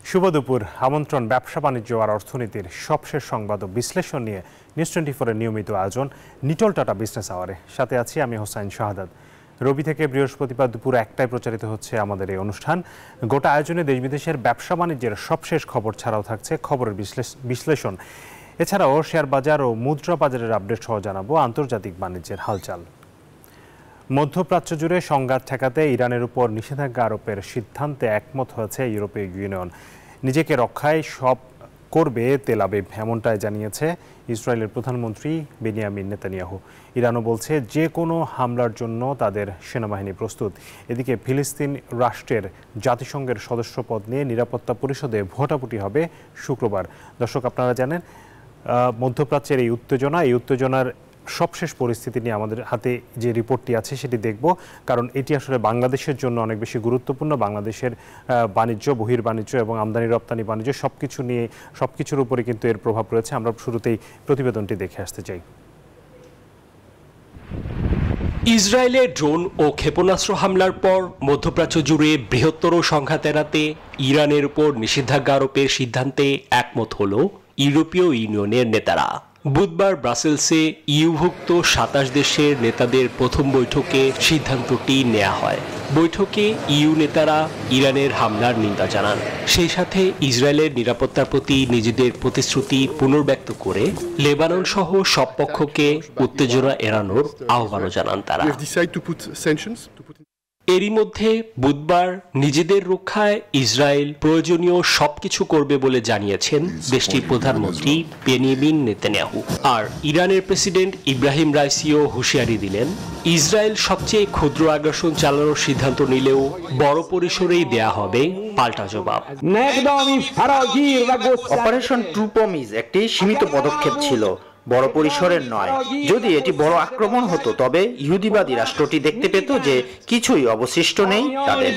শুভ দুপুর। আমন্ত্রণ ব্যবসা বাণিজ্য আর অর্থনীতির সবশেষ সংবাদ ও বিশ্লেষণ নিয়ে নিউজ 24-এর নিয়মিত আয়োজন নিটল টাটা বিজনেস আওয়ারে। সাথে আছি আমি হোসাইন শাহাদাত। রবি থেকে বৃহস্পতিবার দুপুর 1টায় প্রচারিত হচ্ছে আমাদের এই অনুষ্ঠান। গোটা আয়োজনে দেশ বিদেশের ব্যবসা বাণিজ্যের সবশেষ খবর ছাড়াও থাকছে খবরের বিশ্লেষণ। এছাড়াও শেয়ার বাজার ও মুদ্রা বাজারের আপডেট সহ জানাবো আন্তর্জাতিক বাণিজ্যের হালচাল। মধ্যপ্রাচ্য জুড়ে সংঘাত ঠেকাতে ইরানের উপর নিষেধাজ্ঞা আরোপের সিদ্ধান্তে একমত হয়েছে ইউরোপীয় ইউনিয়ন। নিজেকে রক্ষায় সব করবে তেল আবিব, এমনটাই জানিয়েছে ইসরায়েলের প্রধানমন্ত্রী বেনিয়ামিন নেতানিয়াহু। ইরানও বলছে যে কোনো হামলার জন্য তাদের সেনাবাহিনী প্রস্তুত। এদিকে ফিলিস্তিন রাষ্ট্রের জাতিসংঘের সদস্যপদ নিয়ে নিরাপত্তা পরিষদে ভোটাভুটি হবে শুক্রবার। দর্শক, আপনারা জানেন মধ্যপ্রাচ্যের এই উত্তেজনার সবশেষ পরিস্থিতি নিয়ে আমাদের হাতে যে রিপোর্টটি আছে সেটি দেখব, কারণ এটি আসলে বাংলাদেশের জন্য অনেক বেশি গুরুত্বপূর্ণ। বাংলাদেশের বাণিজ্য, বহির্বাণিজ্য এবং আমদানি রপ্তানি বাণিজ্য সবকিছুর উপরে কিন্তু এর প্রভাব রয়েছে। আমরা শুরুতেই প্রতিবেদনটি দেখে আসতে চাই। ইসরায়েলের ড্রোন ও ক্ষেপণাস্ত্র হামলার পর মধ্যপ্রাচ্য জুড়ে বৃহত্তর সংঘাত এড়াতে ইরানের উপর নিষেধাজ্ঞা আরোপের সিদ্ধান্তে একমত হল ইউরোপীয় ইউনিয়নের নেতারা। বুধবার ব্রাসেলসে ইউভুক্ত 27 দেশের নেতাদের প্রথম বৈঠকে সিদ্ধান্তটি নেওয়া হয়। বৈঠকে ইউ নেতারা ইরানের হামলার নিন্দা জানান। সেই সাথে ইসরায়েলের নিরাপত্তার প্রতি নিজেদের প্রতিশ্রুতি পুনর্ব্যক্ত করে লেবানন সহ সব পক্ষকে উত্তেজনা এড়ানোর আহ্বানও জানান তারা। এরই মধ্যে বুধবার নিজেদের রক্ষায় ইসরায়েল প্রয়োজনীয় সবকিছু করবে বলে জানিয়েছেন দেশটির প্রধানমন্ত্রী বেনিয়ামিন নেতানিয়াহু। আর ইরানের প্রেসিডেন্ট ইব্রাহিম রাইসিও হুঁশিয়ারি দিলেন, ইসরায়েল সবচেয়ে ক্ষুদ্র আগ্রাসন চালানোর সিদ্ধান্ত নিলেও বড় পরিসরেই দেয়া হবে পাল্টা জবাব। অপারেশন ট্রু প্রমিস একটি সীমিত পদক্ষেপ ছিল, বড় পরিসরের নয়। যদি এটি বড় আক্রমণ হতো তবে ইহুদিবাদী রাষ্ট্রটি দেখতে পেত যে কিছুই অবশিষ্ট নেই তাদের।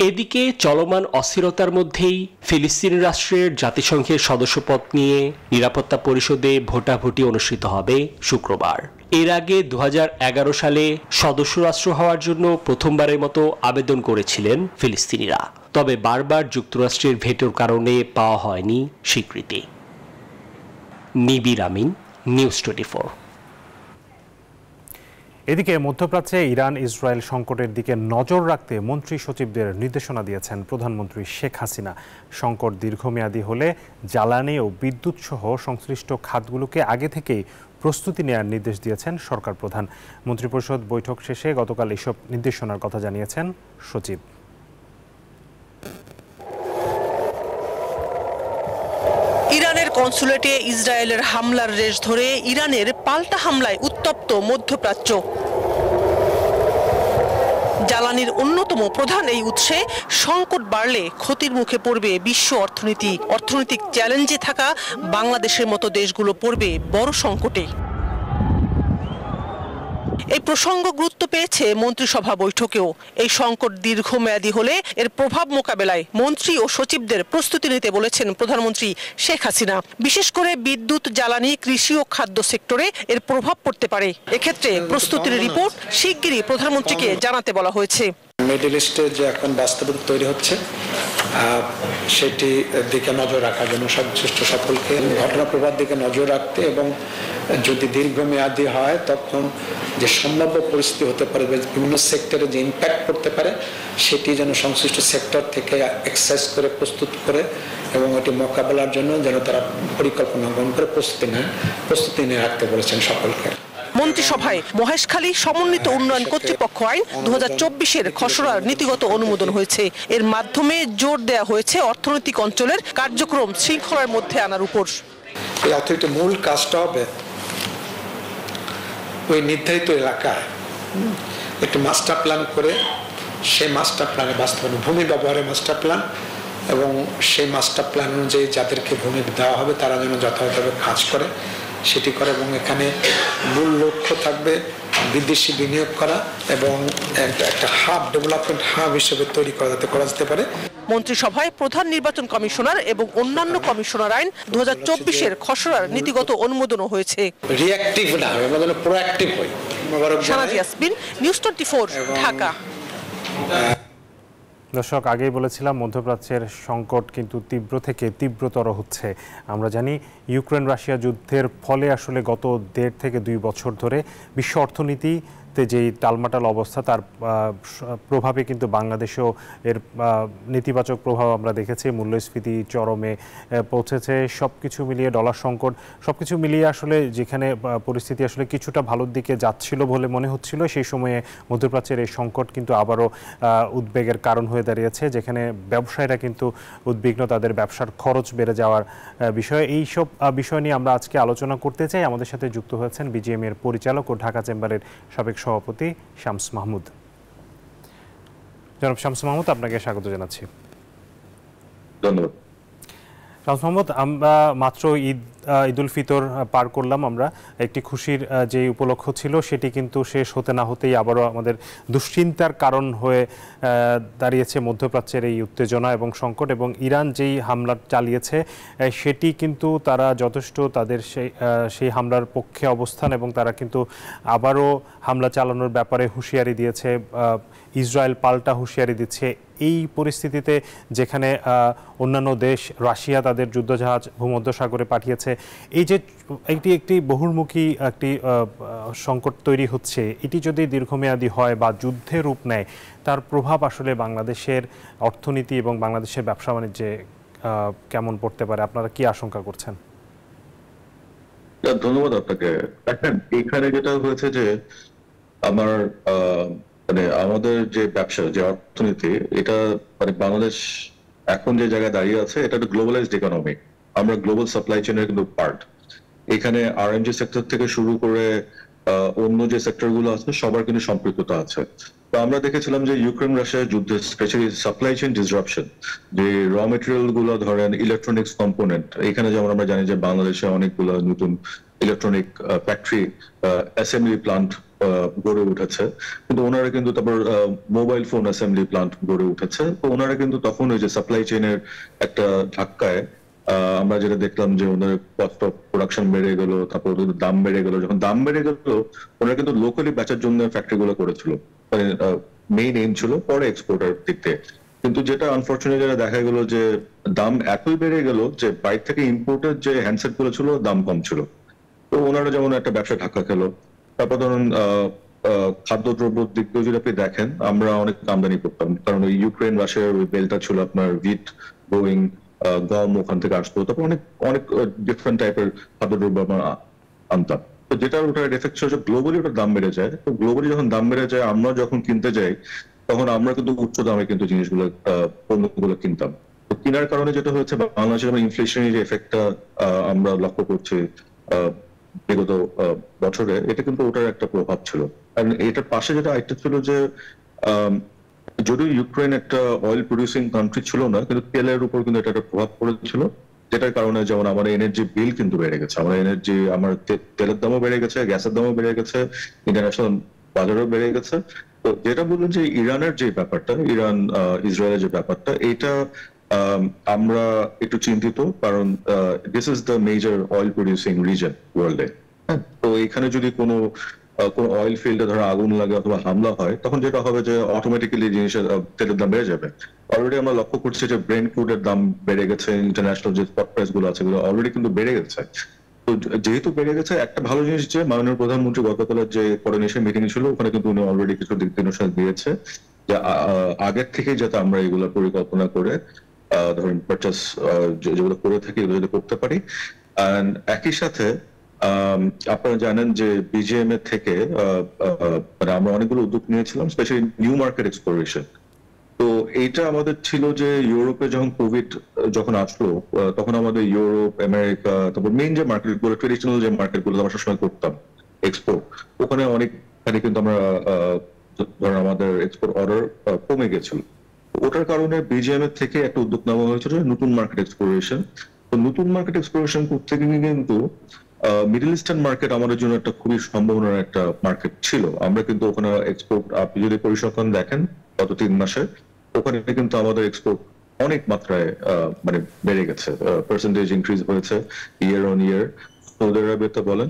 এদিকে চলমান অস্থিরতার মধ্যেই ফিলিস্তিন রাষ্ট্রের জাতিসংঘের সদস্যপদ নিয়ে নিরাপত্তা পরিষদে ভোটাভুটি অনুষ্ঠিত হবে শুক্রবার। এর আগে 2011 সালে সদস্য রাষ্ট্র হওয়ার জন্য প্রথমবারের মতো আবেদন করেছিলেন ফিলিস্তিনিরা, তবে বারবার যুক্তরাষ্ট্রের ভেটোর কারণে পাওয়া হয়নি স্বীকৃতি। নিবির আমিন, নিউজ 24। এদিকে মধ্যপ্রাচ্যে ইরান ইসরায়েল সংকটের দিকে নজর রাখতে মন্ত্রী সচিবদের নির্দেশনা দিয়েছেন প্রধানমন্ত্রী শেখ হাসিনা। সংকট দীর্ঘমেয়াদী হলে জ্বালানি ও বিদ্যুৎ সহ সংশ্লিষ্ট খাতগুলোকে আগে থেকেই প্রস্তুতি নেওয়ার নির্দেশ দিয়েছেন সরকার প্রধান। মন্ত্রিপরিষদ বৈঠক শেষে গতকাল এসব নির্দেশনার কথা জানিয়েছেন সচিব। ইরানের কনসুলেটে ইসরায়েলের হামলার রেশ ধরে ইরানের পাল্টা হামলায় উত্তপ্ত মধ্যপ্রাচ্য। জ্বালানির অন্যতম প্রধান এই উৎসে সংকট বাড়লে ক্ষতির মুখে পড়বে বিশ্ব অর্থনীতি। অর্থনৈতিক চ্যালেঞ্জে থাকা বাংলাদেশের মতো দেশগুলো পড়বে বড় সংকটে। এই প্রসঙ্গ গুরুত্ব পেয়েছে মন্ত্রিসভা বৈঠকেও। এই সংকট দীর্ঘমেয়াদী হলে এর প্রভাব মোকাবেলায় মন্ত্রী ও সচিবদের প্রস্তুতি নিতে বলেছেন প্রধানমন্ত্রী শেখ হাসিনা। বিশেষ করে বিদ্যুৎ, জ্বালানি, কৃষি ও খাদ্য সেক্টরে এর প্রভাব পড়তে পারে। এক্ষেত্রে প্রস্তুতির রিপোর্ট শিগগিরই প্রধানমন্ত্রীকে জানাতে বলা হয়েছে। মিডল ইস্টে যে এখন বাস্তবতা তৈরি হচ্ছে সেটি দিকে নজর রাখার জন্য সর্বশ্রেষ্ঠ সকলকে ঘটনা প্রবাহ দিকে নজর রাখতে এবং যদি দীর্ঘমেয়াদী হয় তখন যে সম্ভাব্য পরিস্থিতি হতে পারে, বিভিন্ন সেক্টরে যে ইম্প্যাক্ট পড়তে পারে সেটি যেন সংশ্লিষ্ট সেক্টর থেকে এক্সারসাইজ করে প্রস্তুত করে এবং এটি মোকাবেলার জন্য যেন তারা পরিকল্পনা গ্রহণ করে প্রস্তুতি নিয়ে রাখতে বলেছেন সকলকে। মন্ত্রিসভায় মহেশখালী সমন্বিত উন্নয়ন কর্তৃপক্ষ আইন 2024-এর খসড়ার নীতিগত অনুমোদন হয়েছে। এর মাধ্যমে জোর দেওয়া হয়েছে অর্থনৈতিক অঞ্চলের কার্যক্রম শৃঙ্খলার মধ্যে আনার উপর। এই অথরিটির মূল কাজটা হবে ওই নির্ধারিত এলাকায় একটি মাস্টার প্ল্যান করে সেই মাস্টার প্ল্যানে বাস্তবায়ন, ভূমি ব্যবহারের মাস্টার প্ল্যান, এবং সেই মাস্টার প্ল্যান অনুযায়ী যাদেরকে ভূমি দেওয়া হবে তারা যেন যথাযথভাবে কাজ করে সেটি করে, এবং এখানে মূল লক্ষ্য থাকবে বিদেশি বিনিয়োগ করা এবং একটা হাব, ডেভেলপমেন্ট হাব হিসেবে তৈরি করা যাতে করা যেতে পারে। মন্ত্রিসভায় প্রধান নির্বাচন কমিশনার এবং অন্যান্য কমিশনার আইন 2024-এর খসড়ার নীতিগত অনুমোদনও হয়েছে। রিঅ্যাক্টিভ না, আমরা যেন প্রোঅ্যাক্টিভ হই। শানাজ ইয়াসমিন, নিউজ 24, ঢাকা। দর্শক, আগেই বলেছিলাম মধ্যপ্রাচ্যের সংকট কিন্তু তীব্র থেকে তীব্রতর হচ্ছে। আমরা জানি ইউক্রেন রাশিয়া যুদ্ধের ফলে আসলে গত 1.5 থেকে 2 বছর ধরে বিশ্ব অর্থনীতিতে যেই টালমাটাল অবস্থা, তার প্রভাবে কিন্তু বাংলাদেশেও এর নেতিবাচক প্রভাব আমরা দেখেছি। মূল্যস্ফীতি চরমে পৌঁছেছে। সব কিছু মিলিয়ে ডলার সংকট, সব কিছু মিলিয়ে আসলে যেখানে পরিস্থিতি আসলে কিছুটা ভালোর দিকে যাচ্ছিল বলে মনে হচ্ছিল, সেই সময়ে মধ্যপ্রাচ্যের এই সংকট কিন্তু আবারও উদ্বেগের কারণ হয়ে দাঁড়িয়েছে, যেখানে ব্যবসায়ীরা কিন্তু উদ্বিগ্ন তাদের ব্যবসার খরচ বেড়ে যাওয়ার বিষয়ে। এইসব বিষয় নিয়ে আমরা আজকে আলোচনা করতে চাই। আমাদের সাথে যুক্ত হয়েছেন বিজিএম এর পরিচালক ও ঢাকা চেম্বারের সাবেক সভাপতি শামস মাহমুদ। জনাব শামস মাহমুদ, আপনাকে স্বাগত জানাচ্ছি। ধন্যবাদ। শামস মাহমুদ, আমরা মাত্র ঈদুল ফিতর পার করলাম। আমরা একটি খুশির যে উপলক্ষ ছিল সেটি কিন্তু শেষ হতে না হতেই আবারও আমাদের দুশ্চিন্তার কারণ হয়ে দাঁড়িয়েছে মধ্যপ্রাচ্যের এই উত্তেজনা এবং সংকট। এবং ইরান যেই হামলা চালিয়েছে সেটি কিন্তু তারা যথেষ্ট তাদের সেই হামলার পক্ষে অবস্থান, এবং তারা কিন্তু আবারও হামলা চালানোর ব্যাপারে হুঁশিয়ারি দিয়েছে। ইসরায়েল পাল্টা হুঁশিয়ারি দিচ্ছে। এই পরিস্থিতিতে যেখানে অন্যান্য দেশ, রাশিয়া তাদের যুদ্ধজাহাজ ভূমধ্যসাগরে পাঠিয়েছে, এই যে একটি বহুমুখী একটি সংকট তৈরি হচ্ছে, এটি যদি দীর্ঘমেয়াদী হয় বা যুদ্ধে রূপ নেয়, তার প্রভাব আসলে বাংলাদেশের অর্থনীতি এবং বাংলাদেশের ব্যবসা বাণিজ্যে কেমন পড়তে পারে? আপনারা কি আশঙ্কা করছেন? ধন্যবাদ আপনাকে। এখানে যেটা হয়েছে যে আমাদের যে ব্যবসা, যে অর্থনীতি, এটা বাংলাদেশ এখন যে জায়গায় দাঁড়িয়ে আছে, এটা একটা গ্লোবালাইজড ইকোনমি। আমরা গ্লোবাল সাপ্লাই চেইনের কিন্তু পার্ট। এখানে আরএমজি সেক্টর থেকে শুরু করে অন্য যে সেক্টর গুলো আছে সবার কিন্তু সম্পৃক্ততা আছে। তো আমরা দেখেছিলাম যে ইউক্রেন রাশিয়া যুদ্ধে স্পেশালি সাপ্লাই চেইন ডিসরাপশন, যে র মেটেরিয়াল গুলো, ধরেন ইলেকট্রনিক্স কম্পোনেন্ট, এখানে যেমন আমরা জানি যে বাংলাদেশে অনেকগুলো নতুন ইলেকট্রনিক ফ্যাক্টরি, অ্যাসেম্বলি প্লান্ট গড়ে উঠেছে, কিন্তু ওনারা কিন্তু তারপর মোবাইল ফোন অ্যাসেম্বলি প্লান্ট গড়ে উঠেছে। তো ওনারা কিন্তু তখন ওই যে সাপ্লাই চেইনের একটা ধাক্কায় আমরা যেটা দেখলাম যে ওদের কস্ট অফ প্রোডাকশন বেড়ে গেল, তারপর ওদের দাম বেড়ে গেল। যখন দাম বেড়ে গেল, ওনারা কিন্তু লোকালি বেচার জন্য ফ্যাক্টরি গুলো করেছিল, মেইন এইম ছিল পরে এক্সপোর্টের দিক থেকে। কিন্তু যেটা আনফরচুনেট যেটা দেখা গেল যে দাম এতই বেড়ে গেল যে বাইরে থেকে ইম্পোর্টের যে হ্যান্ডসেট গুলো ছিল দাম কম ছিল। তো ওনারা যেমন একটা ব্যবসা ধাক্কা খেলো। তারপর ধরুন খাদ্যদ্রব্যের দিক দিয়ে যদি আপনি দেখেন, আমরা অনেক আমদানি করতাম, কারণ ওই ইউক্রেন রাশিয়ার ওই বেলটা ছিল আপনার ভিট, বোয়িং, গম ওখান থেকে আসতো। তারপর অনেক অনেক ডিফারেন্ট টাইপের খাদ্যদ্রব্য আমরা আনতাম। তো যেটা ওটার এফেক্ট হচ্ছে গ্লোবালি ওটার দাম বেড়ে যায়। তো গ্লোবালি যখন দাম বেড়ে যায়, আমরা যখন কিনতে যাই তখন আমরা কিন্তু উচ্চ দামে কিন্তু জিনিসগুলো, পণ্যগুলো কিনতাম। তো কেনার কারণে যেটা হয়েছে, বাংলাদেশের ইনফ্লেশনের যে এফেক্টটা আমরা লক্ষ্য করছি বিগত বছরে, এটা কিন্তু ওটার একটা প্রভাব ছিল। আর এটার পাশে যেটা আরেকটা ছিল যে যদিও ইউক্রেন একটা অয়েল প্রডিউসিং কান্ট্রি ছিল না, কিন্তু তেলের উপর কিন্তু এটা একটা প্রভাব পড়েছিল, যেটার কারণে যেমন আমার এনার্জি বিল কিন্তু বেড়ে গেছে। আমার তেলের দামও বেড়ে গেছে, গ্যাসের দামও বেড়ে গেছে, ইন্টারন্যাশনাল বাজারও বেড়ে গেছে। তো যেটা বললেন যে ইরানের যে ব্যাপারটা, ইরান ইসরায়েলের যে ব্যাপারটা, এটা আমরা একটু চিন্তিত, কারণ this is the major oil producing reason ওয়ার্ল্ডে। তো এখানে যদি কোনো অয়েল ফিল্ডে ধরো আগুন লাগে অথবা হামলা হয়, তখন যেটা হবে যে অটোমেটিক্যালি জিনিসের তেলের দাম বেড়ে যাবে। অলরেডি আমরা লক্ষ্য করছি যে ব্রেন্ট ক্রুডের দাম বেড়ে গেছে, ইন্টারন্যাশনাল যে স্পট প্রাইস গুলো আছে অলরেডি কিন্তু বেড়ে গেছে। তো যেহেতু বেড়ে গেছে, একটা ভালো জিনিস যে মাননীয় প্রধানমন্ত্রী গতকালের যে কোঅর্ডিনেশন মিটিং ছিল, ওখানে কিন্তু উনি অলরেডি কিছু দিক নির্দেশনা দিয়েছে যে আগের থেকে যাতে আমরা এগুলো পরিকল্পনা করে ধরেন পারচেস যেগুলো করে থাকি এগুলো যদি করতে পারি। একই সাথে আপনারা জানেন যে বিজিএম এর থেকে আমরা অনেকগুলো উদ্যোগ নিয়েছিলাম, স্পেশালি নিউ মার্কেট এক্সপ্লোরেশন। তো এইটা আমাদের ছিল যে ইউরোপে যখন কোভিড যখন আসলো, তখন আমাদের ইউরোপ, আমেরিকা, তারপর মেইন যে মার্কেট গুলো, ট্রেডিশনাল যে মার্কেট গুলো আমরা সবসময় করতাম এক্সপোর্ট, ওখানে অনেকখানি কিন্তু আমরা ধরেন আমাদের এক্সপোর্ট অর্ডার কমে গেছিল। ওটার কারণে বিজিএম এর থেকে একটা উদ্যোগ নেওয়া হয়েছিল নতুন মার্কেট এক্সপ্লোরেশন। তো নতুন মার্কেট এক্সপ্লোরেশন করতে গিয়ে কিন্তু মিডল ইস্টার্ন মার্কেট আমাদের জন্য একটা খুবই সম্ভাবনার একটা মার্কেট ছিল। আমরা কিন্তু ওখানে এক্সপোর্ট, আপনি যদি পরিসংখ্যান দেখেন গত 3 মাসে, ওখানে কিন্তু আমাদের এক্সপোর্ট অনেক মাত্রায় বেড়ে গেছে, পার্সেন্টেজ ইনক্রিজ হয়েছে ইয়ার অন ইয়ার। সৌদি আরবিয়াতে বলেন,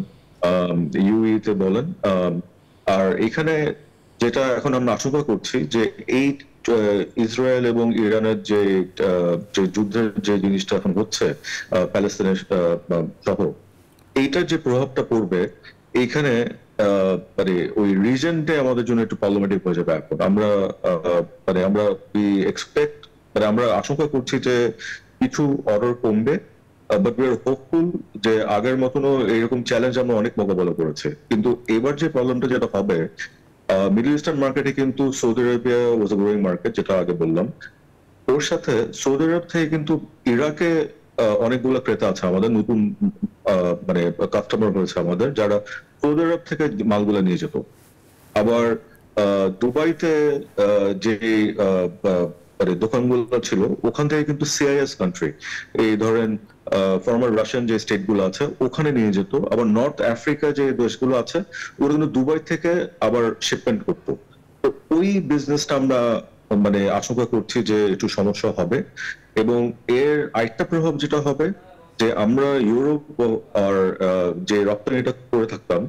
ইউএই তে বলেন। আর এখানে যেটা এখন আমরা আশঙ্কা করছি যে এই ইসরায়েল এবং ইরানের যে যুদ্ধের যে জিনিসটা এখন হচ্ছে প্যালেস্তাইনের সহ, এইটার যে প্রভাবটা পড়বে এইখানে মানে ওই রিজনটা আমাদের জন্য একটু প্রবলেমেটিক হয়ে যাবে। এখন আমরা আমরা এক্সপেক্ট আমরা আশঙ্কা করছি যে কিছু অর্ডার কমবে, বাট উই আর হোপফুল যে আগের মতনও এরকম চ্যালেঞ্জ আমরা অনেক মোকাবেলা করেছি। কিন্তু এবার যে প্রবলেমটা যেটা হবে, মিডল ইস্টার্ন মার্কেটে কিন্তু সৌদি আরবিয়া ওয়াজ আ গ্রোয়িং মার্কেট, যেটা আগে বললাম। ওর সাথে সৌদি আরব থেকে কিন্তু ইরাকে অনেকগুলো ক্রেতা আছে আমাদের, নতুন মানে কাস্টমার হয়েছে আমাদের, যারা সৌদি আরব থেকে মালগুলা নিয়ে যেত। আবার দুবাইতে যে দোকানগুলো ছিল ওখান থেকে কিন্তু সিআইএস কান্ট্রি, এই ধরেন ফর্মার রাশিয়ান যে স্টেট গুলো আছে ওখানে নিয়ে যেত। আবার নর্থ আফ্রিকা যে দেশগুলো আছে ওরা কিন্তু দুবাই থেকে আবার শিপমেন্ট করতো। তো ওই বিজনেসটা আমরা মানে আশঙ্কা করছি যে একটু সমস্যা হবে। এবং এর আরেকটা প্রভাব যেটা হবে যে আমরা ইউরোপ আর যে রপ্তানিটা করে থাকতাম,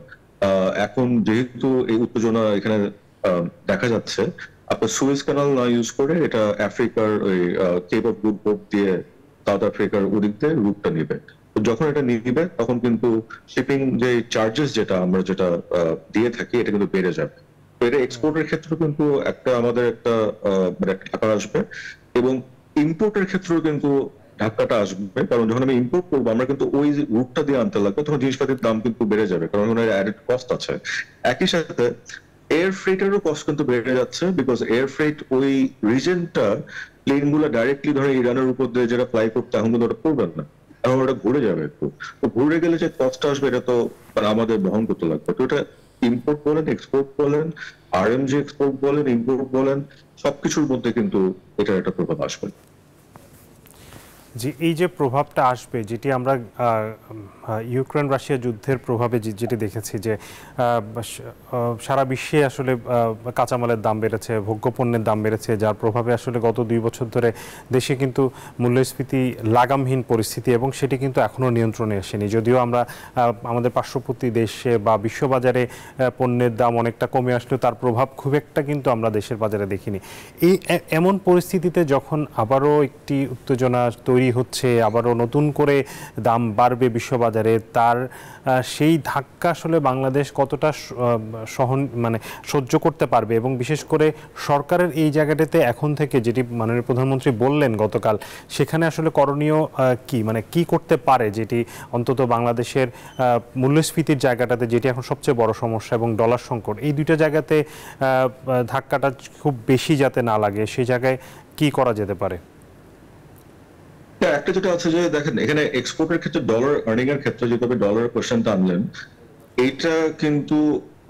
এখন যেহেতু এই উত্তেজনা এখানে দেখা যাচ্ছে, আপনার সুয়েজ ক্যানাল না ইউজ করে এটা আফ্রিকার ওই কেপ অফ গুড হোপ দিয়ে সাউথ আফ্রিকার ওদিক দিয়ে রুটটা নিবে। যখন এটা নিবে তখন কিন্তু শিপিং যে চার্জেস যেটা আমরা যেটা দিয়ে থাকি এটা কিন্তু বেড়ে যাবে। তো এটা এক্সপোর্টের ক্ষেত্রে কিন্তু আমাদের একটা ধাক্কা আসবে, এবং ইম্পোর্টের ক্ষেত্রেও কিন্তু ধাক্কাটা আসবে। কারণ যখন আমি ইম্পোর্ট করবো আমরা কিন্তু ওই রুটটা দিয়ে আনতে লাগবে, তখন জিনিসপাতির দাম কিন্তু বেড়ে যাবে, কারণ ওখানে অ্যাডেড কস্ট আছে। একই সাথে এয়ার ফ্রেটেরও কস্ট কিন্তু বেড়ে যাচ্ছে, বিকজ এয়ার ফ্রেট ওই রিজনটা প্লেন গুলো ডাইরেক্টলি ধরে ইরানের উপর দিয়ে যেটা ফ্লাই করতে এখন কিন্তু ওটা করবেন না, এখন ওটা ঘুরে যাবে একটু। তো ঘুরে গেলে যে কস্ট আসবে এটা তো আমাদের বহন করতে লাগবে। তো এটা ইম্পোর্ট বলেন, এক্সপোর্ট বলেন, আরএমজি এক্সপোর্ট বলেন, ইম্পোর্ট বলেন, সবকিছুর মধ্যে কিন্তু এটার একটা প্রভাব আসবে। যে এই যে প্রভাবটা আসবে, যেটি আমরা ইউক্রেন রাশিয়া যুদ্ধের প্রভাবে যেটি দেখেছি যে সারা বিশ্বে আসলে কাঁচামালের দাম বেড়েছে, ভোগ্যপণ্যের দাম বেড়েছে, যার প্রভাবে আসলে গত 2 বছর ধরে দেশে কিন্তু মূল্যস্ফীতি লাগামহীন পরিস্থিতি, এবং সেটি কিন্তু এখনও নিয়ন্ত্রণে আসেনি। যদিও আমরা আমাদের পার্শ্ববর্তী দেশে বা বিশ্ববাজারে পণ্যের দাম অনেকটা কমে আসলেও তার প্রভাব খুব একটা কিন্তু আমরা দেশের বাজারে দেখিনি। এই এমন পরিস্থিতিতে যখন আবারও একটি উত্তেজনা তৈরি হচ্ছে, আবারও নতুন করে দাম বাড়বে বিশ্ববাজারে, তার সেই ধাক্কা আসলে বাংলাদেশ কতটা সহ্য করতে পারবে, এবং বিশেষ করে সরকারের এই জায়গাটাতে এখন থেকে যেটি মাননীয় প্রধানমন্ত্রী বললেন গতকাল, সেখানে আসলে করণীয় কি, কি করতে পারে, যেটি অন্তত বাংলাদেশের মূল্যস্ফীতির জায়গাটাতে, যেটি এখন সবচেয়ে বড় সমস্যা, এবং ডলার সংকট, এই দুইটা জায়গাতে ধাক্কাটা খুব বেশি যাতে না লাগে, সেই জায়গায় কি করা যেতে পারে? একটা যেটা আছে যে দেখেন, এখানে এক্সপোর্টের ক্ষেত্রে ডলার আর্নিং এর ক্ষেত্রে যেটা ডলার কোশ্চেনটা আনলেন, এইটা কিন্তু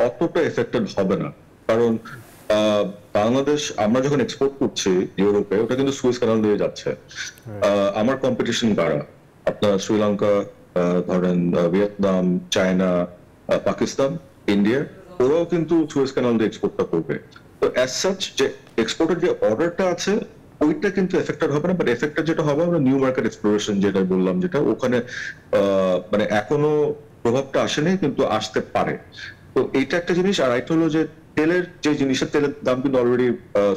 অতটা এফেক্টেড হবে না। কারণ বাংলাদেশ আমরা যখন এক্সপোর্ট করছি ইউরোপে, ওটা কিন্তু সুয়েজ ক্যানাল দিয়ে যাচ্ছে। আমার কম্পিটিশন কারা, আপনার শ্রীলঙ্কা, ধরেন ভিয়েতনাম, চায়না, পাকিস্তান, ইন্ডিয়া, ওরাও কিন্তু সুয়েজ ক্যানাল দিয়ে এক্সপোর্টটা করবে। তো অ্যাজ সাচ যে এক্সপোর্টের যে অর্ডারটা আছে ওইটা কিন্তু এফেক্টেড হবে না, বাট এফেক্টেড যেটা হবে আমরা নিউ মার্কেট এক্সপ্লোরেশন যেটা বললাম, যেটা ওখানে এখনো প্রভাবটা আসেনি কিন্তু আসতে পারে। তো এইটা একটা জিনিস। আর একটা হলো যে তেলের যে জিনিসের তেলের দাম কিন্তু অলরেডি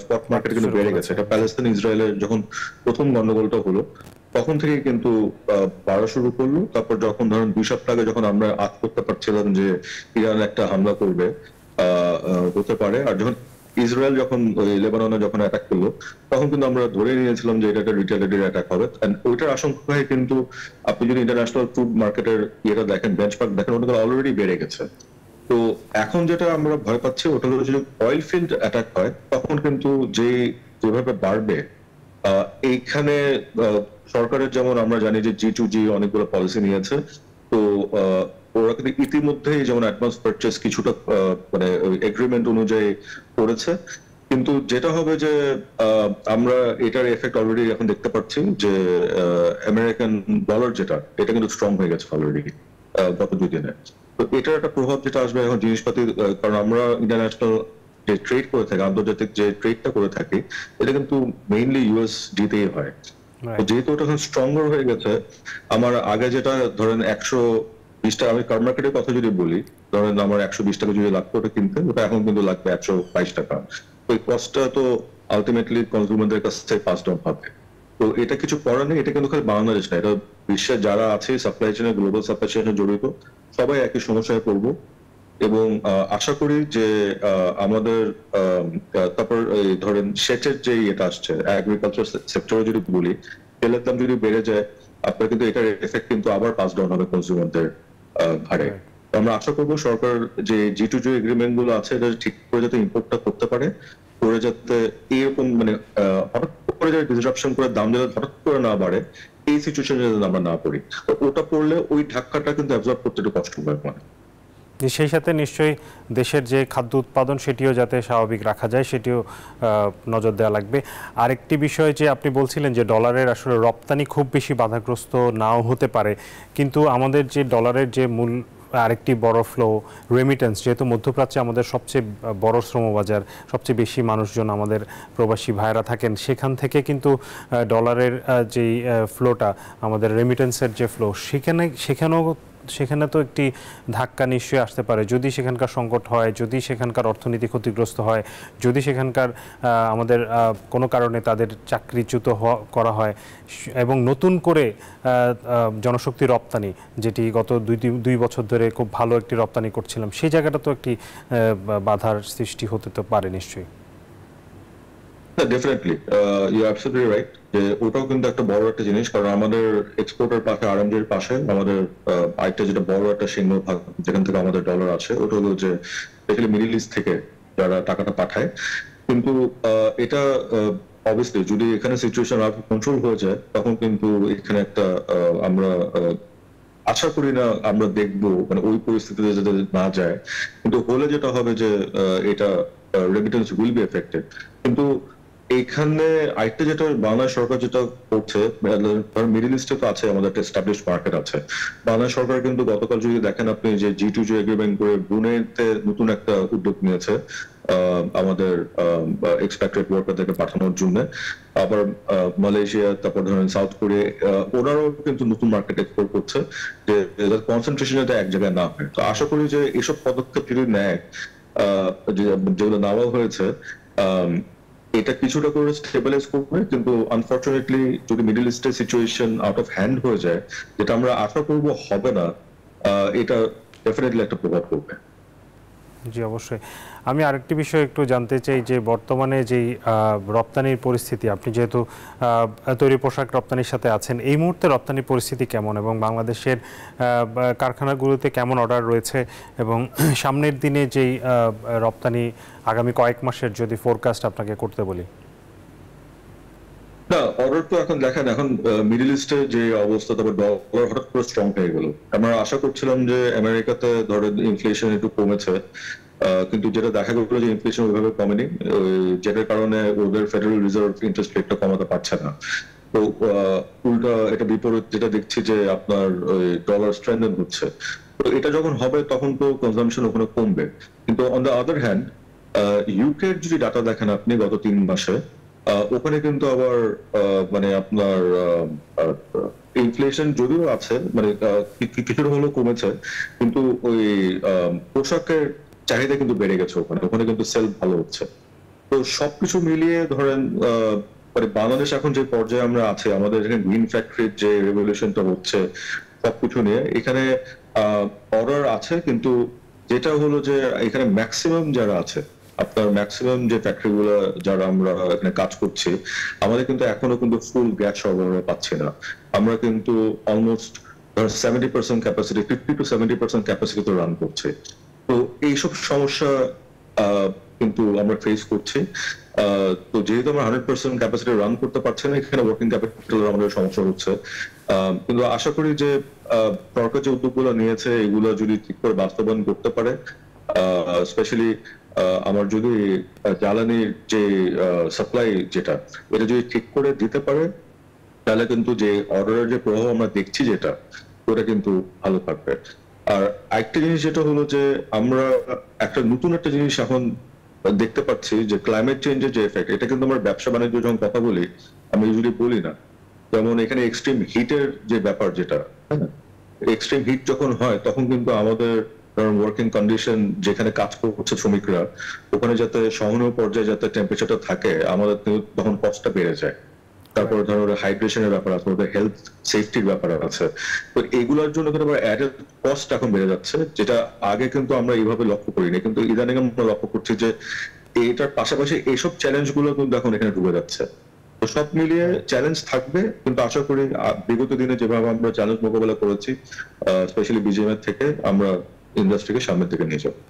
স্পট মার্কেটে কিন্তু বেড়ে গেছে। এটা প্যালেস্তাইন ইসরায়েলের যখন প্রথম গন্ডগোলটা হলো তখন থেকে কিন্তু বাড়া শুরু করলো। তারপর যখন ধরেন 2 সপ্তাহ আগে যখন আমরা আজ করতে পারছিলাম যে ইরান একটা হামলা করবে হতে পারে, আর যখন ইসরায়েল যখন লেবাননে যখন অ্যাটাক করলো তখন কিন্তু আমরা ধরে নিয়েছিলাম যে এটা একটা রিটেলিটরি অ্যাটাক হবে। ওইটার আশঙ্কায় কিন্তু আপনি যদি ইন্টারন্যাশনাল ক্রুড মার্কেটের ইয়েটা দেখেন, বেঞ্চমার্ক দেখেন, ওটা অলরেডি বেড়ে গেছে। তো এখন যেটা আমরা ভয় পাচ্ছি ওটা হলো যদি অয়েল ফিল্ড অ্যাটাক হয় তখন কিন্তু যেভাবে বাড়বে, এইখানে সরকারের যেমন আমরা জানি যে G2G অনেকগুলো পলিসি নিয়েছে। তো ওরা কিন্তু ইতিমধ্যেই যেমন অ্যাডভান্স পারচেজ কিছুটা এগ্রিমেন্ট অনুযায়ী করেছে। কিন্তু যেটা হবে যে আমরা এটার এফেক্ট অলরেডি এখন দেখতে পাচ্ছি যে আমেরিকান ডলার যেটা, এটা কিন্তু স্ট্রং হয়ে গেছে অলরেডি গত 2 দিনে। তো এটার একটা প্রভাব যেটা আসবে এখন জিনিসপাতি, কারণ আমরা ইন্টারন্যাশনাল যে ট্রেড করে থাকি, আন্তর্জাতিক যে ট্রেডটা করে থাকি, এটা কিন্তু মেইনলি USD তেই হয়। যেহেতু ওটা এখন স্ট্রঙ্গার হয়ে গেছে, আমার আগে যেটা ধরেন 120 টাকা, আমি কার মার্কেটের কথা যদি বলি, ধরেন আমার 120 টাকা যদি লাগতো ওটা কিনতে, ওটা এখন কিন্তু লাগবে 122 টাকা। ওই কস্টটা তো আলটিমেটলি কনজিউমারদের কাছে পাস ডাউন হবে। তো এটা কিছু করার নেই, এটা কিন্তু খালি বাংলাদেশ না, এটা বিশ্বের যারা আছে সাপ্লাই চেইনে, গ্লোবাল সাপ্লাই চেইনে জড়িত সবাই একই সমস্যায় পড়বো। এবং আশা করি যে আমাদের তারপর ধরেন সেচের যে এটা আসছে এগ্রিকালচার সেক্টরে যদি বলি, তেলের দাম যদি বেড়ে যায় আপনার কিন্তু এটার এফেক্ট কিন্তু আবার পাস ডাউন হবে কনজিউমারদের ঘাড়ে। আমরা আশা করবো সরকার যে G2G এগ্রিমেন্ট গুলো আছে এটা ঠিক করে যাতে ইম্পোর্টটা করতে পারে, করে যাতে এরকম মানে হঠাৎ করে যাতে ডিসরাপশন করে দাম যাতে হঠাৎ করে না বাড়ে, এই সিচুয়েশনে যাতে আমরা না পড়ি। ওটা পড়লে ওই ধাক্কাটা কিন্তু অ্যাবজর্ব করতে একটু কষ্ট হবে। মানে সেই সাথে নিশ্চয়ই দেশের যে খাদ্য উৎপাদন সেটিও যাতে স্বাভাবিক রাখা যায় সেটিও নজর দেওয়া লাগবে। আরেকটি বিষয় যে আপনি বলছিলেন যে ডলারের আসলে রপ্তানি খুব বেশি বাধাগ্রস্ত নাও হতে পারে, কিন্তু আমাদের যে ডলারের যে মূল আরেকটি বড় ফ্লো রেমিটেন্স, যেহেতু মধ্যপ্রাচ্যে আমাদের সবচেয়ে বড় শ্রমবাজার, সবচেয়ে বেশি মানুষজন আমাদের প্রবাসী ভাইরা থাকেন, সেখান থেকে কিন্তু ডলারের যেই ফ্লোটা আমাদের রেমিটেন্সের যে ফ্লো সেখানে তো একটি ধাক্কা নিশ্চয়ই আসতে পারে যদি সেখানকার সংকট হয়, যদি সেখানকার অর্থনীতি ক্ষতিগ্রস্ত হয়, যদি সেখানকার আমাদের কোনো কারণে তাদের চাকরিচ্যুত করা হয় এবং নতুন করে জনশক্তি রপ্তানি, যেটি গত দুই বছর ধরে খুব ভালো একটি রপ্তানি করছিলাম, সেই জায়গাটা তো একটি বাধার সৃষ্টি হতে তো পারে নিশ্চয়ই। ডেফিনেটলি ইউ অ্যাবসলিউটলি রাইট যে ওটাও কিন্তু একটা বড় একটা জিনিস, কারণ আমাদের এক্সপোর্টের পাশে আরএমজির পাশে আমাদের আরেকটা যেটা বড় একটা সিংহ ভাগ যেখান থেকে আমাদের ডলার আছে ওটা হলো যে স্পেশালি মিডল ইস্ট থেকে যারা টাকাটা পাঠায়। কিন্তু এটা অবভিয়াসলি যদি এখানে সিচুয়েশন আর কন্ট্রোল হয়ে যায় তখন কিন্তু এখানে একটা আমরা আশা করি না আমরা দেখবো মানে ওই পরিস্থিতিতে যাতে না যায়, কিন্তু হলে যেটা হবে যে এটা রেমিটেন্স উইল বি এফেক্টেড। কিন্তু এখানে আরেকটা যেটা বাংলাদেশ সরকার যেটা করছে, মিডল ইস্টে তো আছে আমাদের একটা এস্টাবলিশ মার্কেট আছে, বাংলাদেশ সরকার কিন্তু গতকাল যদি দেখেন আপনি যে G2G এগ্রিমেন্ট করে ব্রুনেইতে নতুন একটা উদ্যোগ নিয়েছে আমাদের এক্সপেক্টেড ওয়ার্কারদেরকে পাঠানোর জন্য। আবার মালয়েশিয়া, তারপর ধরেন সাউথ কোরিয়া, ওনারাও কিন্তু নতুন মার্কেট এক্সপ্লোর করছে যে কনসেন্ট্রেশন যাতে এক জায়গায় না হয়। তো আশা করি যে এসব পদক্ষেপ যদি নেয় যেগুলো নেওয়া হয়েছে এটা কিছুটা করে স্টেবিলাইজ করবে, কিন্তু আনফরচুনেটলি যদি মিডল ইস্টের সিচুয়েশন আউট অফ হ্যান্ড হয়ে যায়, যেটা আমরা আশা করব হবে না, এটা ডেফিনেটলি একটা প্রভাব পড়বে। জি অবশ্যই। আমি আরেকটি বিষয় একটু জানতে চাই যে বর্তমানে যেই রপ্তানির পরিস্থিতি, আপনি যেহেতু তৈরি পোশাক রপ্তানির সাথে আছেন, এই মুহূর্তে রপ্তানির পরিস্থিতি কেমন এবং বাংলাদেশের কারখানাগুলোতে কেমন অর্ডার রয়েছে এবং সামনের দিনে যেই রপ্তানি আগামী কয়েক মাসের যদি ফোরকাস্ট আপনাকে করতে বলি? না, অর্ডার তো এখন দেখেন, এখন মিডল ইস্টের যে অবস্থা, তারপর ডলার হঠাৎ করে স্ট্রং হয়ে গেল। আমরা আশা করছিলাম যে আমেরিকাতে ধরেন ইনফ্লেশন একটু কমেছে, কিন্তু যেটা দেখা গেল যে ইনফ্লেশন ওইভাবে কমেনি, যেটার কারণে ওদের ফেডারেল রিজার্ভ ইন্টারেস্ট রেটটা কমাতে পারছে না। তো উল্টা এটা বিপরীত যেটা দেখছি যে আপনার ডলার স্ট্রেংথেন হচ্ছে। তো এটা যখন হবে তখন তো কনজাম্পশন ওখানে কমবে। কিন্তু on the other hand UK যদি ডাটা দেখেন আপনি গত 3 মাসে, ওখানে কিন্তু আবার মানে আপনার ইনফ্লেশন যদিও আছে, মানে কিছুটা হলেও কমেছে, কিন্তু ওই পোশাকের চাহিদা কিন্তু বেড়ে গেছে ওখানে, ওখানে কিন্তু সেল ভালো হচ্ছে। তো সবকিছু মিলিয়ে ধরেন মানে বাংলাদেশ এখন যে পর্যায়ে আমরা আছি, আমাদের এখানে গ্রিন ফ্যাক্টরির যে রেভলিউশনটা হচ্ছে সবকিছু নিয়ে, এখানে অর্ডার আছে, কিন্তু যেটা হলো যে এখানে ম্যাক্সিমাম যারা আছে, আপনার ম্যাক্সিমাম যে ফ্যাক্টরি গুলো যারা আমরা এখানে কাজ করছি, আমাদের কিন্তু এখনো কিন্তু ফুল গ্যাস সরবরাহ পাচ্ছি না। আমরা কিন্তু অলমোস্ট 70% ক্যাপাসিটি, 50 to 70% ক্যাপাসিটিতে রান করছে। তো এইসব সমস্যা কিন্তু আমরা ফেস করছি। তো যেহেতু আমরা 100% ক্যাপাসিটি রান করতে পারছি না, এখানে ওয়ার্কিং ক্যাপিটালের আমাদের সমস্যা হচ্ছে। কিন্তু আশা করি যে সরকার যে উদ্যোগগুলো নিয়েছে এগুলো যদি ঠিক করে বাস্তবায়ন করতে পারে, স্পেশালি আমার যদি জ্বালানির যে সাপ্লাই যেটা, এটা যদি ঠিক করে দিতে পারে, তাহলে কিন্তু যে অর্ডারের যে প্রভাব আমরা দেখছি যেটা, ওটা কিন্তু ভালো থাকবে। আর আরেকটা জিনিস যেটা হলো যে আমরা একটা নতুন একটা জিনিস এখন দেখতে পাচ্ছি যে ক্লাইমেট চেঞ্জের যে এফেক্ট, এটা কিন্তু আমরা ব্যবসা বাণিজ্য যখন কথা বলি আমি যদি বলি না, যেমন এখানে এক্সট্রিম হিটের যে ব্যাপার যেটা, হ্যাঁ, এক্সট্রিম হিট যখন হয় তখন কিন্তু আমাদের কারণ ওয়ার্কিং কন্ডিশন যেখানে কাজ করছে শ্রমিকরা ওখানে যাতে সহনীয় পর্যায়ে যাতে টেম্পারেচারটা থাকে আমাদের তখন কষ্টটা বেড়ে যায়। তারপরে ধরো হাইড্রেশনের ব্যাপার আছে, ওদের হেলথ সেফটির ব্যাপার আছে। তো এগুলোর জন্য কিন্তু অ্যাডেড কস্ট এখন বেড়ে যাচ্ছে, যেটা আগে কিন্তু আমরা এইভাবে লক্ষ্য করিনি, কিন্তু ইদানিং আমরা লক্ষ্য করছি যে এটার পাশাপাশি এইসব চ্যালেঞ্জ গুলো কিন্তু এখন এখানে ডুবে যাচ্ছে। তো সব মিলিয়ে চ্যালেঞ্জ থাকবে, কিন্তু আশা করি বিগত দিনে যেভাবে আমরা চ্যালেঞ্জ মোকাবেলা করেছি স্পেশালি বিজিএম এর থেকে আমরা ইন্ডাস্ট্রিকে সামনের দিকে নিয়ে যাবো।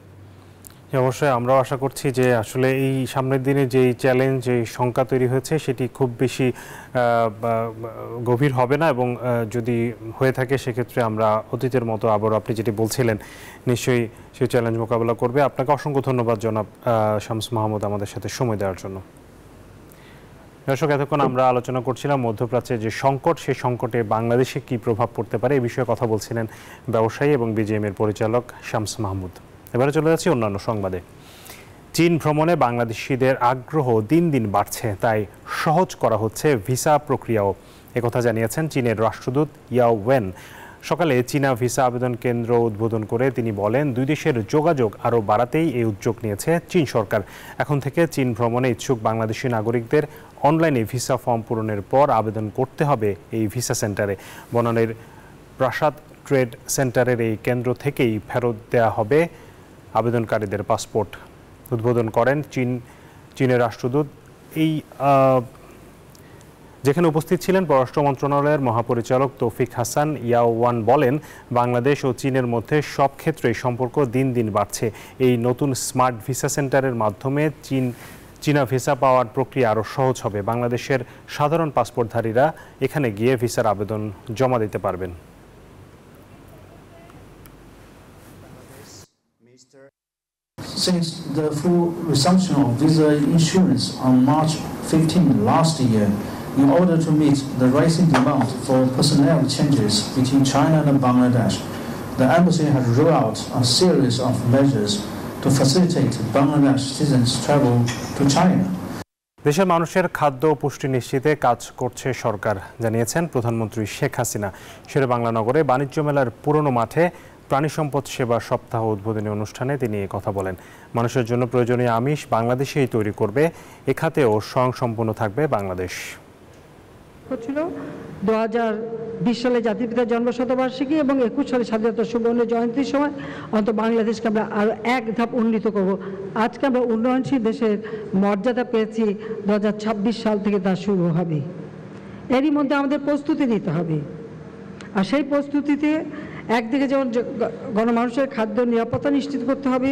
অবশ্যই আমরাও আশা করছি যে আসলে এই সামনের দিনে যে চ্যালেঞ্জ, যে শঙ্কা তৈরি হয়েছে সেটি খুব বেশি গভীর হবে না, এবং যদি হয়ে থাকে সেক্ষেত্রে আমরা অতীতের মতো আবারও আপনি যেটি বলছিলেন নিশ্চয়ই সেই চ্যালেঞ্জ মোকাবেলা করবে। আপনাকে অসংখ্য ধন্যবাদ জনাব শামস মাহমুদ আমাদের সাথে সময় দেওয়ার জন্য। দর্শক, এতক্ষণ আমরা আলোচনা করছিলাম মধ্যপ্রাচ্যের যে সংকট, সেই সংকটে বাংলাদেশে কি প্রভাব পড়তে পারে এই বিষয়ে কথা বলছিলেন ব্যবসায়ী এবং বিজিএম এর পরিচালক শামস মাহমুদ। এবারে চলে যাচ্ছি অন্যান্য সংবাদে। চীন ভ্রমণে বাংলাদেশিদের আগ্রহ দিন দিন বাড়ছে, তাই সহজ করা হচ্ছে ভিসা প্রক্রিয়াও, একথা জানিয়েছেন চীনের রাষ্ট্রদূত ইয়াও ওয়েন। সকালে চীনা ভিসা আবেদন কেন্দ্র উদ্বোধন করে তিনি বলেন, দুই দেশের যোগাযোগ আরও বাড়াতেই এই উদ্যোগ নিয়েছে চীন সরকার। এখন থেকে চীন ভ্রমণে ইচ্ছুক বাংলাদেশি নাগরিকদের অনলাইনে ভিসা ফর্ম পূরণের পর আবেদন করতে হবে এই ভিসা সেন্টারে। বনানীর প্রাসাদ ট্রেড সেন্টারের এই কেন্দ্র থেকেই ফেরত দেওয়া হবে আবেদনকারীদের পাসপোর্ট। উদ্বোধন করেন চীনের রাষ্ট্রদূত। এই যেখানে উপস্থিত ছিলেন পররাষ্ট্র মন্ত্রণালয়ের মহাপরিচালক তৌফিক হাসান, ইয়াও ওয়ান বলেন, বাংলাদেশ ও চীনের মধ্যে সব ক্ষেত্রেই সম্পর্ক দিন দিন বাড়ছে। এই নতুন স্মার্ট ভিসা সেন্টারের মাধ্যমে চীনা ভিসা পাওয়ার প্রক্রিয়া আরও সহজ হবে। বাংলাদেশের সাধারণ পাসপোর্টধারীরা এখানে গিয়ে ভিসার আবেদন জমা দিতে পারবেন। Since the full resumption of visa insurance on March 15 last year, in order to meet the rising demand for personnel changes between China and Bangladesh, the embassy has rolled out a series of measures to facilitate Bangladesh citizens' travel to China. দেশের মানুষের খাদ্য ও পুষ্টি নিশ্চিতে কাজ করছে সরকার, জানিয়েছেন প্রধানমন্ত্রী শেখ হাসিনা। শেরেবাংলা নগরে বাণিজ্য মেলার পুরনো মাঠে প্রাণী সম্পদ সেবা সপ্তাহ উদ্বোধনী অনুষ্ঠানে তিনি কথা বলেন। মানুষের জন্য প্রয়োজনীয় আমিষ বাংলাদেশেই তৈরি করবে, এ খাতেও স্বয়ংসম্পূর্ণ থাকবে বাংলাদেশ। হচ্ছিল 2020 সালে জাতির পিতার জন্মশতবার্ষিকী এবং 21 সালে স্বাধীনতা সুবর্ণ জয়ন্তীর সময় অন্তত বাংলাদেশকে আমরা আরও এক ধাপ উন্নীত করব। আজকে আমরা উন্নয়নশীল দেশের মর্যাদা পেয়েছি, 2026 সাল থেকে তা শুরু হবে। এরই মধ্যে আমাদের প্রস্তুতি নিতে হবে, আর সেই প্রস্তুতিতে একদিকে যেমন গণমানুষের খাদ্য নিরাপত্তা নিশ্চিত করতে হবে,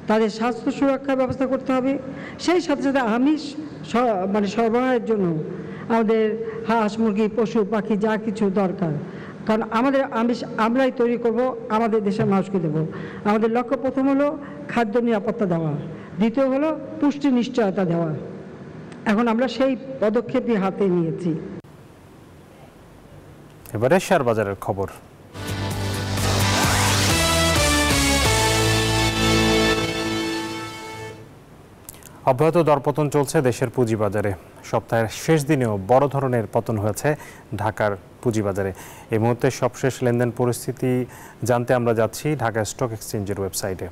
তাদের স্বাস্থ্য সুরক্ষার ব্যবস্থা করতে হবে, সেই সাথে সাথে আমিষ সরবরাহের জন্য আমাদের হাঁস মুরগি পশু পাখি যা কিছু দরকার, কারণ আমাদের আমিষ আমরাই তৈরি করব, আমাদের দেশের মানুষকে দেব। আমাদের লক্ষ্য প্রথম হলো খাদ্য নিরাপত্তা দেওয়া, দ্বিতীয় হলো পুষ্টি নিশ্চয়তা দেওয়া। এখন আমরা সেই পদক্ষেপই হাতে নিয়েছি। এবারে শেয়ার বাজারের খবর। অব্যাহত দরপতন চলছে দেশের পুঁজিবাজারে। সপ্তাহের শেষ দিনেও বড় ধরনের পতন হয়েছে ঢাকার পুঁজিবাজারে। এই মুহূর্তে সবশেষ লেনদেন পরিস্থিতি জানতে আমরা যাচ্ছি ঢাকা স্টক এক্সচেঞ্জের ওয়েবসাইটে।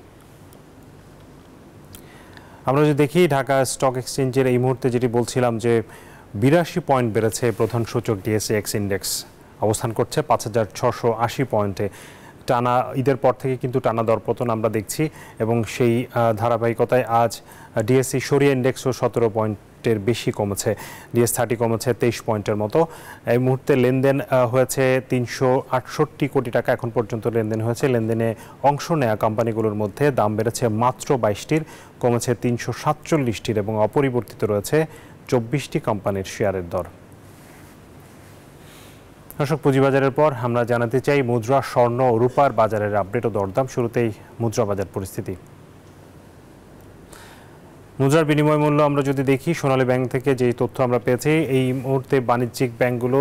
আমরা যদি দেখি ঢাকা স্টক এক্সচেঞ্জের এই মুহূর্তে যেটি বলছিলাম যে 82 পয়েন্ট বেড়েছে প্রধান সূচক DSEX ইন্ডেক্স, অবস্থান করছে 5680 পয়েন্টে। টানা ঈদের পর থেকে কিন্তু টানা দরপতন আমরা দেখছি, এবং সেই ধারাবাহিকতায় আজ ডিএসসি সরিয়া ইন্ডেক্সও 17 পয়েন্টের বেশি কমেছে, DS30 কমেছে 23 পয়েন্টের মতো। এই মুহূর্তে লেনদেন হয়েছে 368 কোটি টাকা এখন পর্যন্ত লেনদেন হয়েছে। লেনদেনে অংশ নেওয়া কোম্পানিগুলোর মধ্যে দাম বেড়েছে মাত্র 22টির, কমেছে 347টির, এবং অপরিবর্তিত রয়েছে 24টি কোম্পানির শেয়ারের দর। দর্শক, পুঁজিবাজারের পর আমরা জানাতে চাই মুদ্রা, স্বর্ণ ও রূপার বাজারের আপডেট ও দরদাম। শুরুতেই মুদ্রা বাজার পরিস্থিতি। মুদ্রার বিনিময় মূল্য আমরা যদি দেখি, সোনালী ব্যাংক থেকে যেই তথ্য আমরা পেয়েছি, এই মুহূর্তে বাণিজ্যিক ব্যাংকগুলো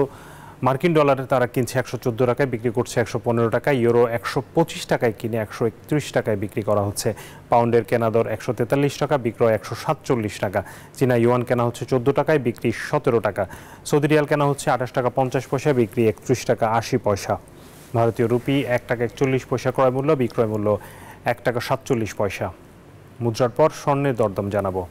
মার্কিন ডলারে তারা কিনছে 114 টাকায়, বিক্রি করছে 115 টাকায়। ইউরো 125 টাকায় কিনে 131 টাকায় বিক্রি করা হচ্ছে। পাউন্ডের কেনা দর 143 টাকা, বিক্রয় 147 টাকা। চীনা ইউয়ান কেনা হচ্ছে 14 টাকায়, বিক্রি 17 টাকা। সৌদি রিয়াল কেনা হচ্ছে 28 টাকা 50 পয়সা, বিক্রি 31 টাকা 80 পয়সা। ভারতীয় রুপি 1 টাকা 41 পয়সা ক্রয় মূল্য, বিক্রয় মূল্য 1 টাকা 47 পয়সা। মুদ্রার পর স্বর্ণের দরদাম জানাবো।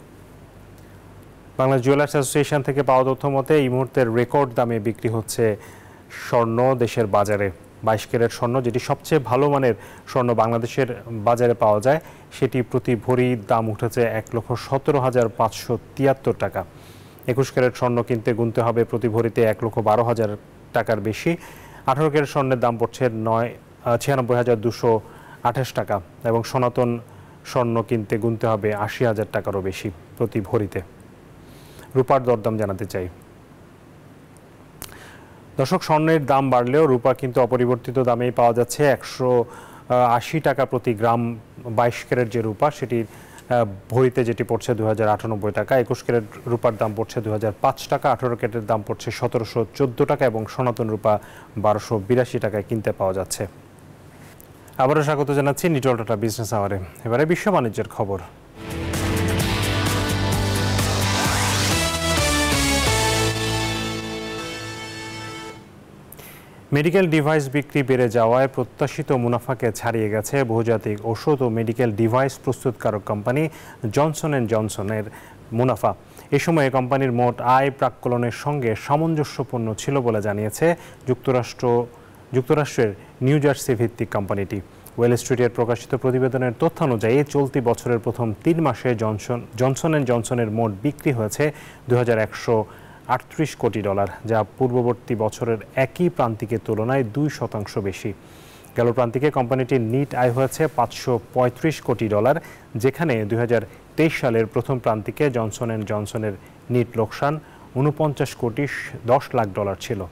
বাংলাদেশ জুয়েলার্স অ্যাসোসিয়েশন থেকে পাওয়া তথ্য মতে এই মুহূর্তে রেকর্ড দামে বিক্রি হচ্ছে স্বর্ণ দেশের বাজারে। 22 ক্যারেট স্বর্ণ, যেটি সবচেয়ে ভালো মানের স্বর্ণ বাংলাদেশের বাজারে পাওয়া যায়, সেটি প্রতি ভরি দাম উঠেছে 1,17,573 টাকা। 21 ক্যারেট স্বর্ণ কিনতে গুনতে হবে প্রতি ভরিতে 1,12,000 টাকার বেশি। 18 ক্যারেট স্বর্ণের দাম পড়ছে 96,228 টাকা এবং সনাতন স্বর্ণ কিনতে গুনতে হবে 80,000 টাকারও বেশি প্রতি ভরিতে। রূপার দরদাম জানাতে চাই। দর্শক, স্বর্ণের দাম বাড়লেও রূপা কিন্তু অপরিবর্তিত দামেই পাওয়া যাচ্ছে। 180 টাকা প্রতি গ্রাম 22 ক্যারেট যে রূপা, সেটি ভরিতে যেটি পড়ছে 2,098 টাকা। 21 ক্যারেট রূপার দাম পড়ছে 2,005 টাকা। 18 ক্যারেটের দাম পড়ছে 1,714 টাকা এবং সনাতন রূপা 1,282 টাকায় কিনতে পাওয়া যাচ্ছে। আবারও স্বাগত জানাচ্ছি নিটল টাটা বিজনেস আওয়ারে। এবারে বিশ্ব বাণিজ্যের খবর। মেডিকেল ডিভাইস বিক্রি বেড়ে যাওয়ায় প্রত্যাশিত মুনাফাকে ছাড়িয়ে গেছে বহুজাতিক ওষুধ ও মেডিকেল ডিভাইস প্রস্তুতকারক কোম্পানি জনসন অ্যান্ড জনসনের মুনাফা। এ সময়ে কোম্পানির মোট আয় প্রাক্কলনের সঙ্গে সামঞ্জস্যপূর্ণ ছিল বলে জানিয়েছে যুক্তরাষ্ট্রের নিউ জার্সি ভিত্তিক কোম্পানিটি। ওয়েল স্ট্রিটের প্রকাশিত প্রতিবেদনের তথ্য অনুযায়ী চলতি বছরের প্রথম 3 মাসে জনসন অ্যান্ড জনসনের মোট বিক্রি হয়েছে $2,138 কোটি, যা পূর্ববর্তী বছরের একই প্রান্তিকের তুলনায় 2% বেশি। গেল প্রান্তিকে কোম্পানিটির নিট আয় হয়েছে $535 কোটি, যেখানে 2023 সালের প্রথম প্রান্তিকে জনসন অ্যান্ড জনসনের নিট লোকসান $49 কোটি 10 লাখ ছিল।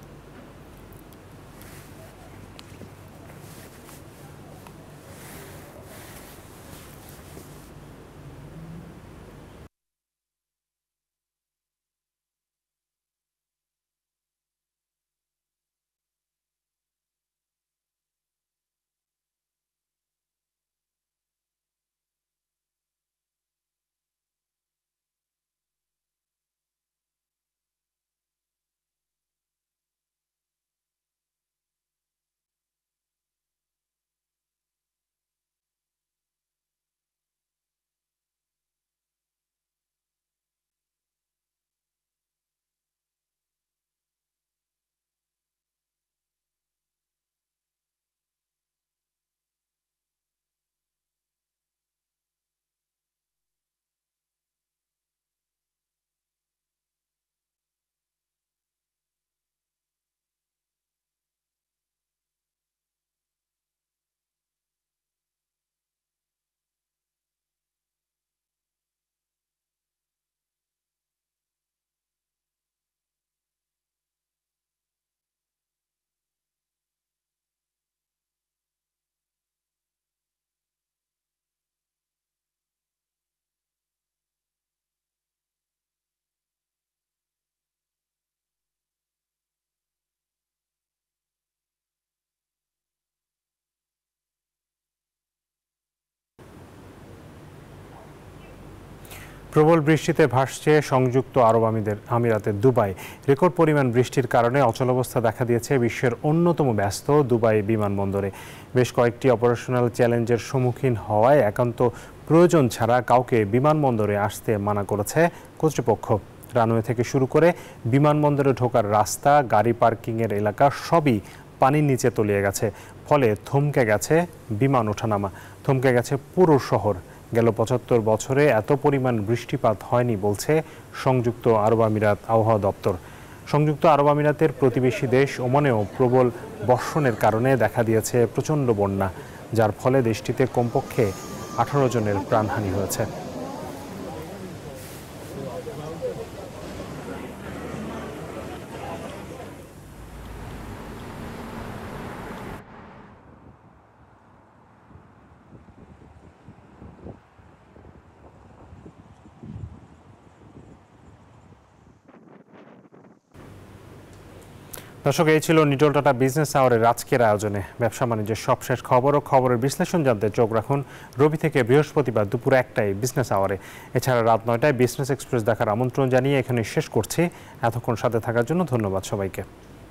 প্রবল বৃষ্টিতে ভাসছে সংযুক্ত আরব আমিরাতের দুবাই। রেকর্ড পরিমাণ বৃষ্টির কারণে অচলাবস্থা দেখা দিয়েছে বিশ্বের অন্যতম ব্যস্ত দুবাই বিমানবন্দরে। বেশ কয়েকটি অপারেশনাল চ্যালেঞ্জের সম্মুখীন হওয়ায় একান্ত প্রয়োজন ছাড়া কাউকে বিমানবন্দরে আসতে মানা করেছে কর্তৃপক্ষ। রানওয়ে থেকে শুরু করে বিমানবন্দরে ঢোকার রাস্তা, গাড়ি পার্কিংয়ের এলাকা সবই পানির নিচে তলিয়ে গেছে। ফলে থমকে গেছে বিমান ওঠানামা, থমকে গেছে পুরো শহর। গেল 75 বছরে এত পরিমাণ বৃষ্টিপাত হয়নি বলছে সংযুক্ত আরব আমিরাত আবহাওয়া দপ্তর। সংযুক্ত আরব আমিরাতের প্রতিবেশী দেশ ওমানেও প্রবল বর্ষণের কারণে দেখা দিয়েছে প্রচণ্ড বন্যা, যার ফলে দেশটিতে কমপক্ষে 18 জনের প্রাণহানি হয়েছে। দর্শক, এই ছিল নিটল টাটা বিজনেস আওয়ারের আজকের আয়োজনে। ব্যবসা বাণিজ্যের সবশেষ খবর ও খবরের বিশ্লেষণ জানতে চোখ রাখুন রবি থেকে বৃহস্পতিবার দুপুর 1টায় বিজনেস আওয়ারে। এছাড়া রাত 9টায় বিজনেস এক্সপ্রেস দেখার আমন্ত্রণ জানিয়ে এখানে শেষ করছি। এতক্ষণ সাথে থাকার জন্য ধন্যবাদ সবাইকে।